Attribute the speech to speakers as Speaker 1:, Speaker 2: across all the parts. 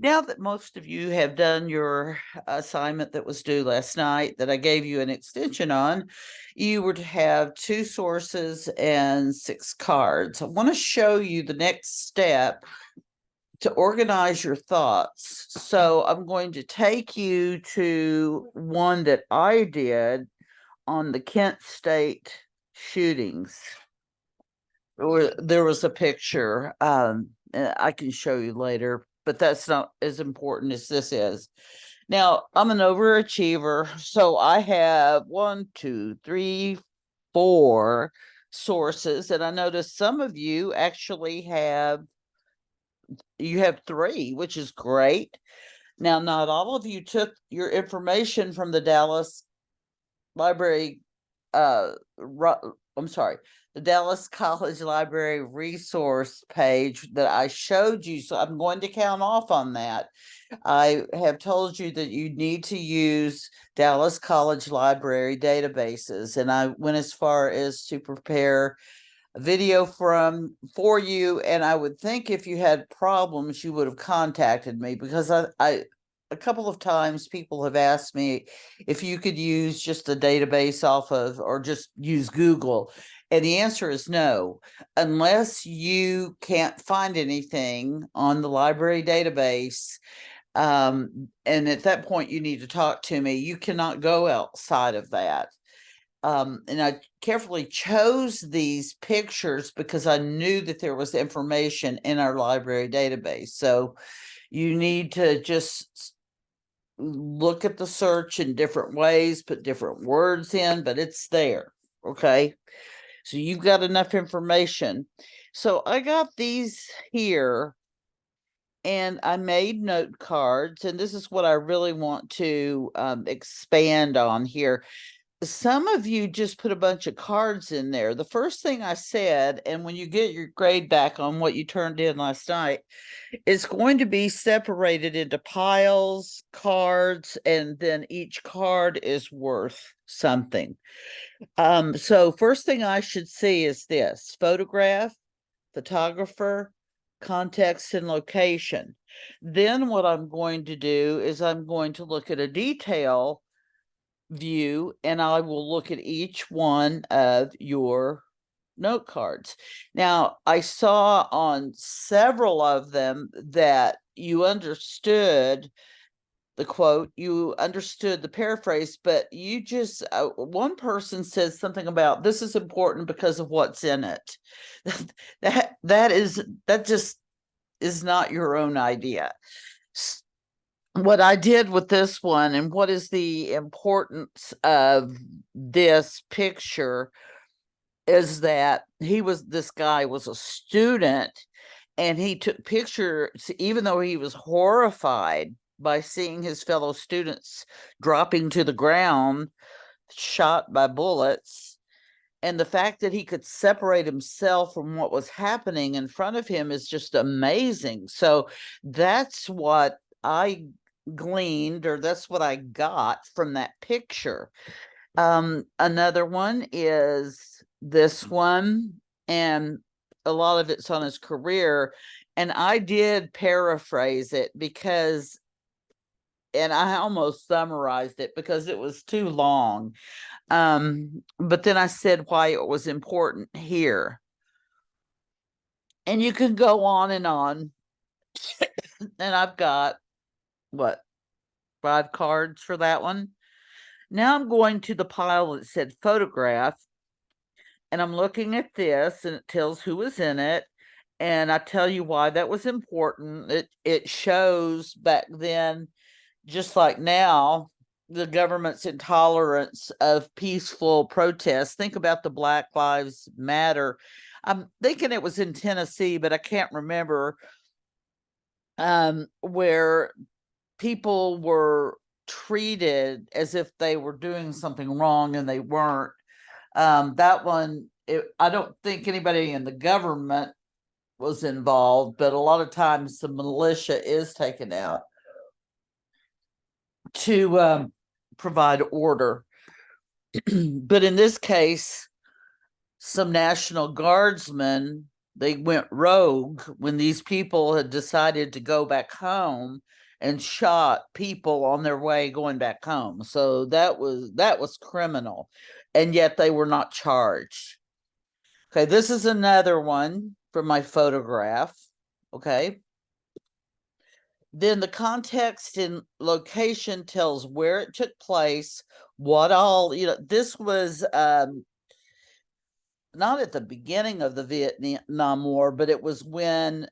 Speaker 1: Now that most of you have done your assignment that was due last night that I gave you an extension on, you were to have 2 sources and 6 cards. I want to show you the next step to organize your thoughts. So I'm going to take you to one that I did on the Kent State shootings. There was a picture. I can show you later, but that's not as important as this is. Now, I'm an overachiever, so I have 1, 2, 3, 4 sources, and I noticed some of you actually have 3, which is great. Now, not all of you took your information from the Dallas Library I'm sorry, the Dallas College Library resource page that I showed you. So I'm going to count off on that. I have told you that you need to use Dallas College Library databases, and I went as far as to prepare a video for you. And I would think if you had problems, you would have contacted me, because I a couple of times people have asked me if you could use just a database off of, or just use Google. And the answer is no. Unless you can't find anything on the library database, and at that point you need to talk to me. You cannot go outside of that. And I carefully chose these pictures because I knew that there was information in our library database. So you need to just look at the search in different ways, put different words in, but it's there. Okay. So you've got enough information. So I got these here and I made note cards, and this is what I really want to expand on here. Some of you just put a bunch of cards in there. The first thing I said, and when you get your grade back on what you turned in last night, it's going to be separated into piles, cards, and then each card is worth something. So first thing I should see is this: photograph, photographer, context, and location. Then what I'm going to do is I'm going to look at a detail view, and I will look at each one of your note cards. Now, I saw on several of them that you understood the quote, you understood the paraphrase, but you just, one person says something about this is important because of what's in it. That just is not your own idea. What I did with this one, and what is the importance of this picture, is that this guy was a student, and he took pictures even though he was horrified by seeing his fellow students dropping to the ground, shot by bullets. And the fact that he could separate himself from what was happening in front of him is just amazing. So that's what I gleaned, or that's what I got from that picture. Another one is this one, and a lot of it's on his career, and I did paraphrase it because, and I almost summarized it because it was too long. But then I said why it was important here. And you can go on and on. And I've got what, 5 cards for that one. Now I'm going to the pile that said photograph, and I'm looking at this, and it tells who was in it, and I tell you why that was important. It shows back then, just like now, the government's intolerance of peaceful protests. Think about the Black Lives Matter. I'm thinking it was in Tennessee, but I can't remember, where people were treated as if they were doing something wrong and they weren't. That one, I don't think anybody in the government was involved, but a lot of times the militia is taken out to provide order. But in this case, some National Guardsmen they went rogue when these people had decided to go back home and shot people on their way going back home. So that was criminal, and yet they were not charged. Okay, this is another one from my photograph. Okay. Then the context and location tells where it took place, what all, this was not at the beginning of the Vietnam War, but it was when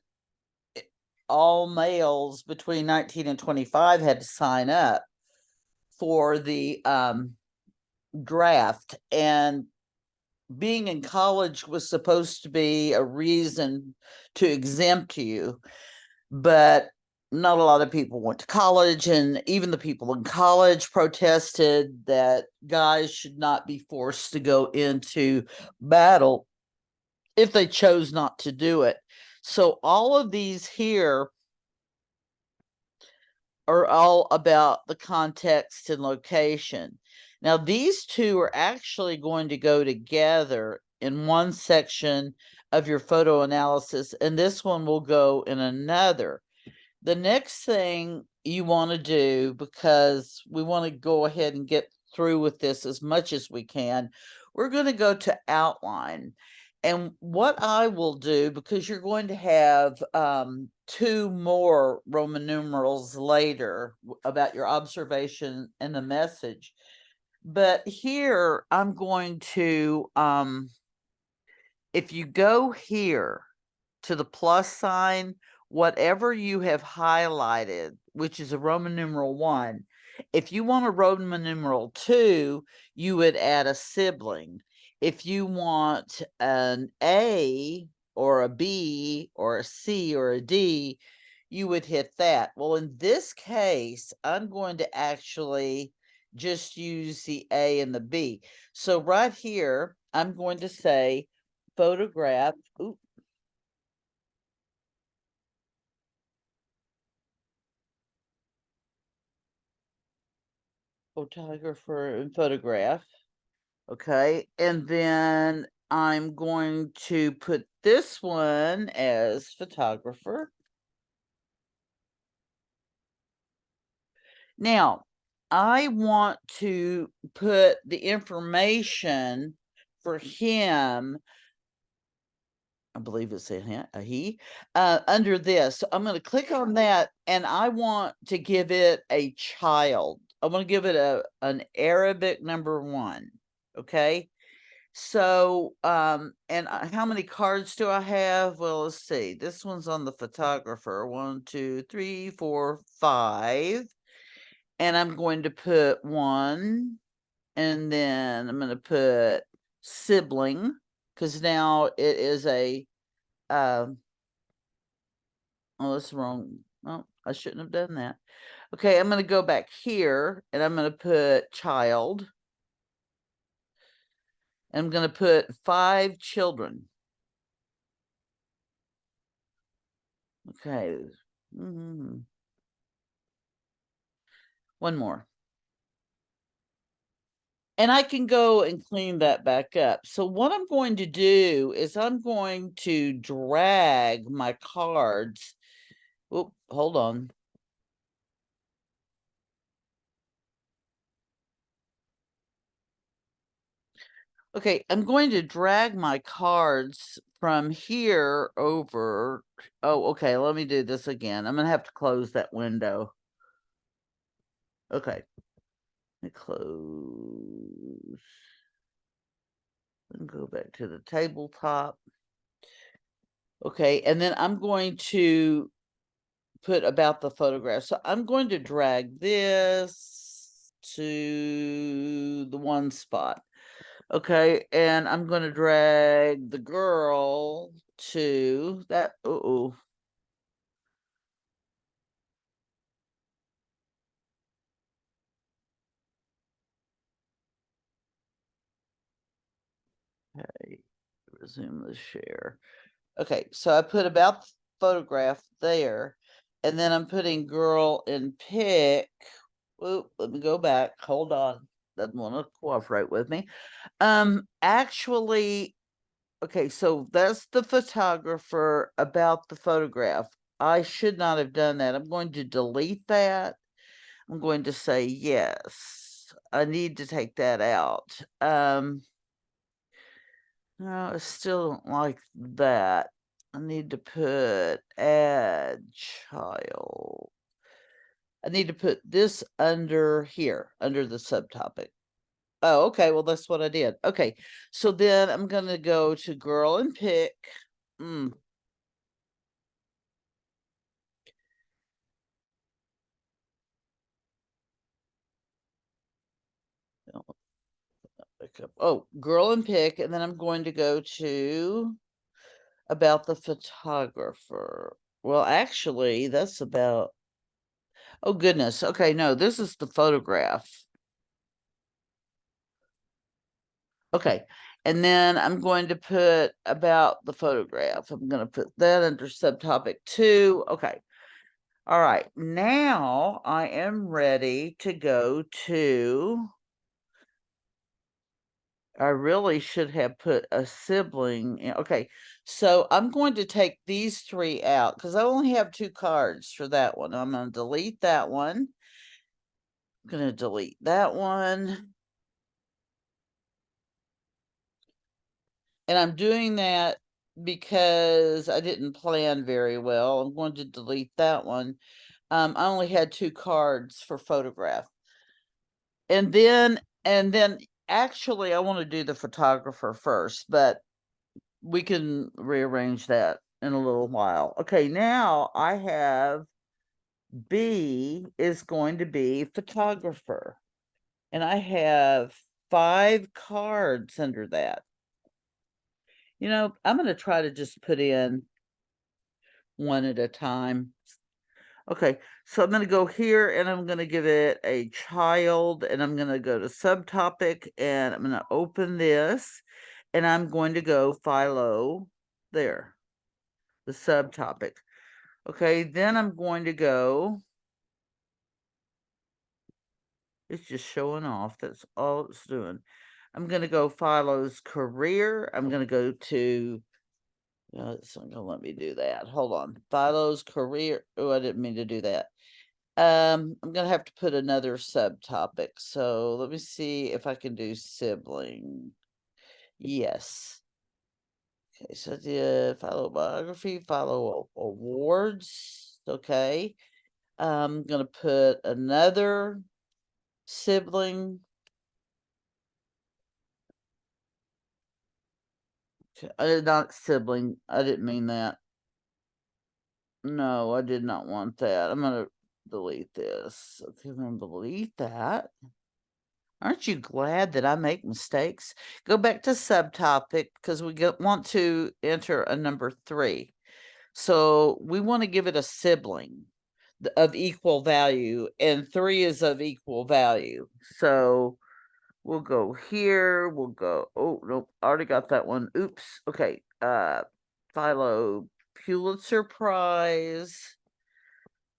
Speaker 1: all males between 19 and 25 had to sign up for the draft. And being in college was supposed to be a reason to exempt you, but not a lot of people went to college, and even the people in college protested that guys should not be forced to go into battle if they chose not to do it. So all of these here are all about the context and location. Now, these two are actually going to go together in one section of your photo analysis, and this one will go in another. The next thing you want to do, because we want to go ahead and get through with this as much as we can, we're going to go to outline. And what I will do, because you're going to have two more Roman numerals later about your observation and the message. But here I'm going to, if you go here to the plus sign, whatever you have highlighted, which is a Roman numeral 1, if you want a Roman numeral 2, you would add a sibling. If you want an A or a B or a C or a D, you would hit that. Well, in this case, I'm going to actually just use the A and the B. So right here, I'm going to say photograph. Ooh, photographer and photograph. Okay. And then I'm going to put this one as photographer. Now, I want to put the information for him. I believe it's a he, under this. So I'm going to click on that, and I want to give it a child. I want to give it an Arabic number 1. Okay. So, and how many cards do I have? Well, let's see. This one's on the photographer. 1, 2, 3, 4, 5. And I'm going to put 1, and then I'm going to put sibling, because now it is a, oh, that's wrong. Oh, I shouldn't have done that. Okay, I'm going to go back here, and I'm going to put child. I'm going to put 5 children. Okay. One more. And I can go and clean that back up. So what I'm going to do is I'm going to drag my cards. Oh, hold on. Okay, I'm going to drag my cards from here over. Oh, okay, let me do this again. I'm going to have to close that window. Okay. Let me close. And go back to the tabletop. Okay, and then I'm going to put about the photograph. So I'm going to drag this to the one spot. Okay, and I'm going to drag the girl to that. Uh-oh. Okay, resume the share. Okay, so I put about the photograph there, and then I'm putting girl in pic. Oop, let me go back. Hold on. Doesn't want to cooperate with me. Actually, Okay, so that's the photographer about the photograph. I should not have done that. I'm going to delete that. I'm going to say yes. I need to take that out. No, I still don't like that. I need to put add child. I need to put this under here, under the subtopic. Oh, okay. Well, that's what I did. Okay. So then I'm going to go to girl and pick. Mm. Oh, girl and pick. And then I'm going to go to about the photographer. Well, actually, that's about. Oh, goodness. Okay. No, this is the photograph. Okay. And then I'm going to put about the photograph. I'm going to put that under subtopic 2. Okay. All right. Now I am ready to go to. I really should have put a sibling in. Okay. So I'm going to take these 3 out because I only have 2 cards for that one. I'm going to delete that one. I'm going to delete that one. And I'm doing that because I didn't plan very well. I'm going to delete that one. I only had 2 cards for photograph. And then actually I want to do the photographer first, but we can rearrange that in a little while. Okay, now I have B is going to be photographer. And I have 5 cards under that. You know, I'm going to try to just put in one at a time. Okay, so I'm going to go here and I'm going to give it a child and I'm going to go to subtopic and I'm going to open this and I'm going to go Philo there, the subtopic. Okay, then I'm going to go. It's just showing off. That's all it's doing. I'm going to go Philo's career. I'm going to go to. It's not going to let me do that. Hold on. Philo's career. Oh, I didn't mean to do that. I'm gonna have to put another subtopic. So let me see if I can do sibling. Yes. Okay, so the follow biography, follow awards. Okay. I'm gonna put another sibling. Not sibling. I didn't mean that. No, I did not want that. I'm gonna delete this. Okay, I'm gonna delete that. Aren't you glad that I make mistakes? Go back to subtopic because want to enter a number 3. So we want to give it a sibling of equal value, and 3 is of equal value. So we'll go here. We'll go. Oh, nope. Already got that one. Oops. Okay. Philo Pulitzer Prize.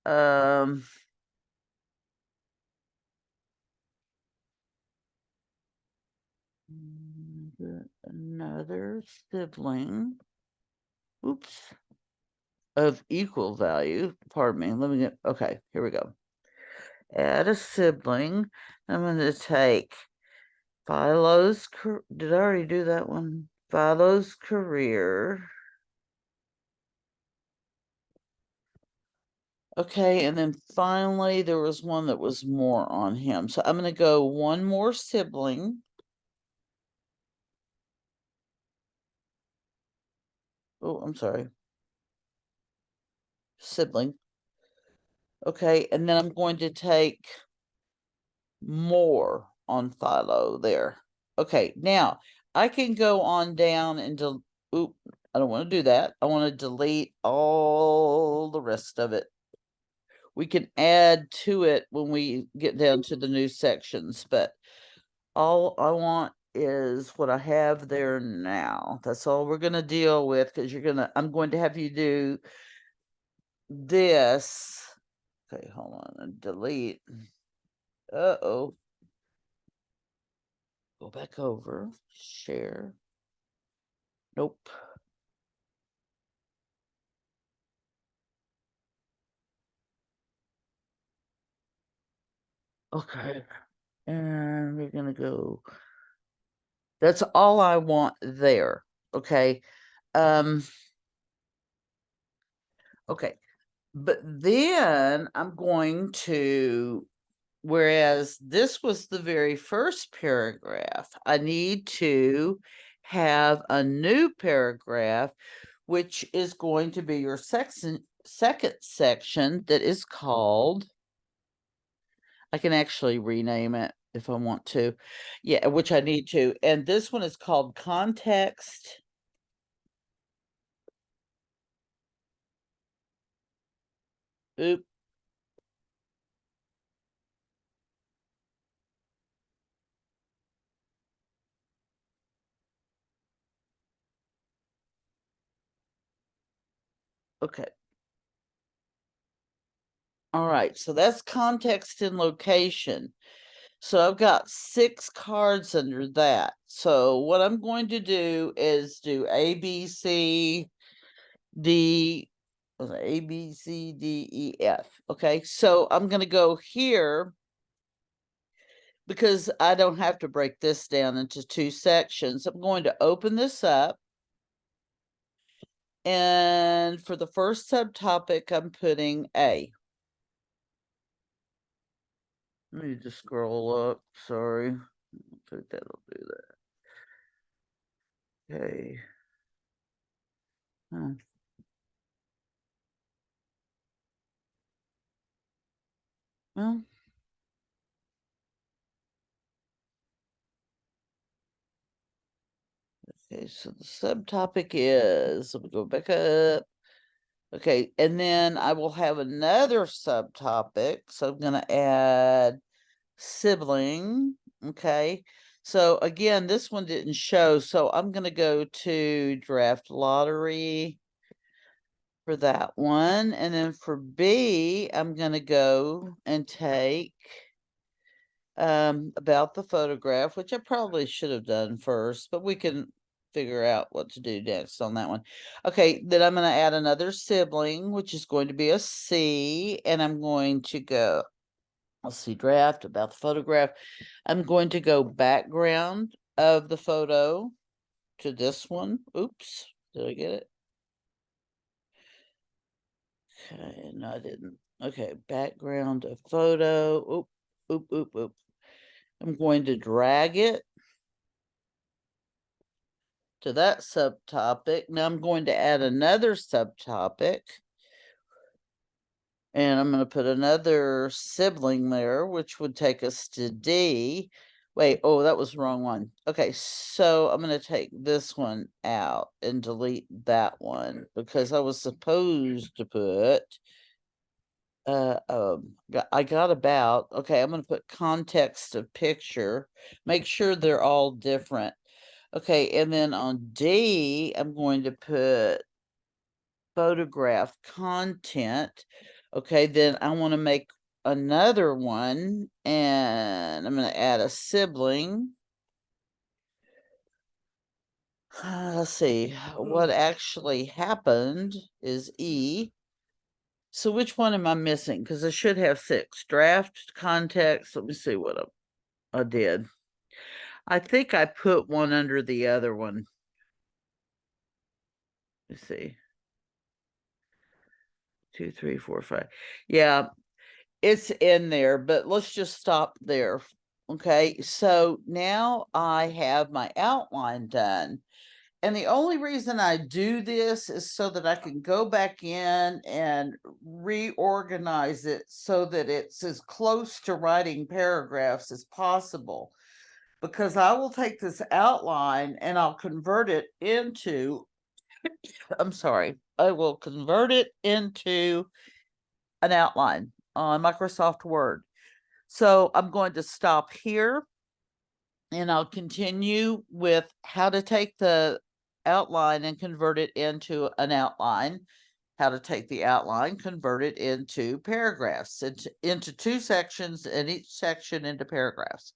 Speaker 1: Um, Another sibling. Oops. Of equal value. Pardon me. Let me get. Okay, here we go. Add a sibling. I'm going to take Philo's. Did I already do that one? Philo's career. Okay, and then finally there was one that was more on him. So I'm going to go one more sibling. Oh, I'm sorry. Sibling. Okay, and then I'm going to take more on Philo there. Okay, now I can go on down and oop, I don't want to do that. I want to delete all the rest of it. We can add to it when we get down to the new sections, but all I want is what I have there now. That's all we're going to deal with because I'm going to have you do this. Okay, hold on and delete. Uh-oh. Go back over, share. Nope. Okay. And we're gonna go. That's all I want there. Okay. Um, okay. But then I'm going to, whereas this was the very first paragraph, I need to have a new paragraph, which is going to be your second section that is called, I can actually rename it if I want to. Yeah, which I need to. And this one is called context. Oop. Okay. All right. So that's context and location. So I've got 6 cards under that. So what I'm going to do is do A, B, C, D, was it A, B, C, D, E, F. Okay. So I'm going to go here because I don't have to break this down into 2 sections. I'm going to open this up. And for the first subtopic, I'm putting A. Let me just scroll up. Sorry. I think that'll do that. Okay. Huh. Well, okay, so the subtopic is, let me go back up. Okay, and then I will have another subtopic. So I'm going to add sibling. Okay, so again, this one didn't show. So I'm going to go to draft lottery for that one. And then for B, I'm going to go and take about the photograph, which I probably should have done first, but we can figure out what to do next on that one. Okay, then I'm going to add another sibling, which is going to be a C, and I'm going to go, let's see, draft about the photograph. I'm going to go background of the photo to this one. Oops, did I get it? Okay, no, I didn't. Okay, background of photo. Oop, oop, oop, oop. I'm going to drag it to that subtopic. Now I'm going to add another subtopic. And I'm going to put another sibling there, which would take us to D. Wait, oh, that was the wrong one. Okay, so I'm going to take this one out and delete that one because I was supposed to put I got about, okay, I'm going to put context of picture, make sure they're all different. Okay, and then on D, I'm going to put photograph content. Okay, then I want to make another one and I'm going to add a sibling. Let's see, what actually happened is E. So which one am I missing? Because I should have 6. Draft, context. Let me see what I did. I think I put one under the other one. Let's see. 2, 3, 4, 5. Yeah, it's in there, but let's just stop there. Okay, so now I have my outline done. And the only reason I do this is so that I can go back in and reorganize it so that it's as close to writing paragraphs as possible. Because I will take this outline and I'll convert it into, I'm sorry, I will convert it into an outline on Microsoft Word. So I'm going to stop here and I'll continue with how to take the outline and convert it into an outline, how to take the outline, convert it into paragraphs, into 2 sections, and each section into paragraphs.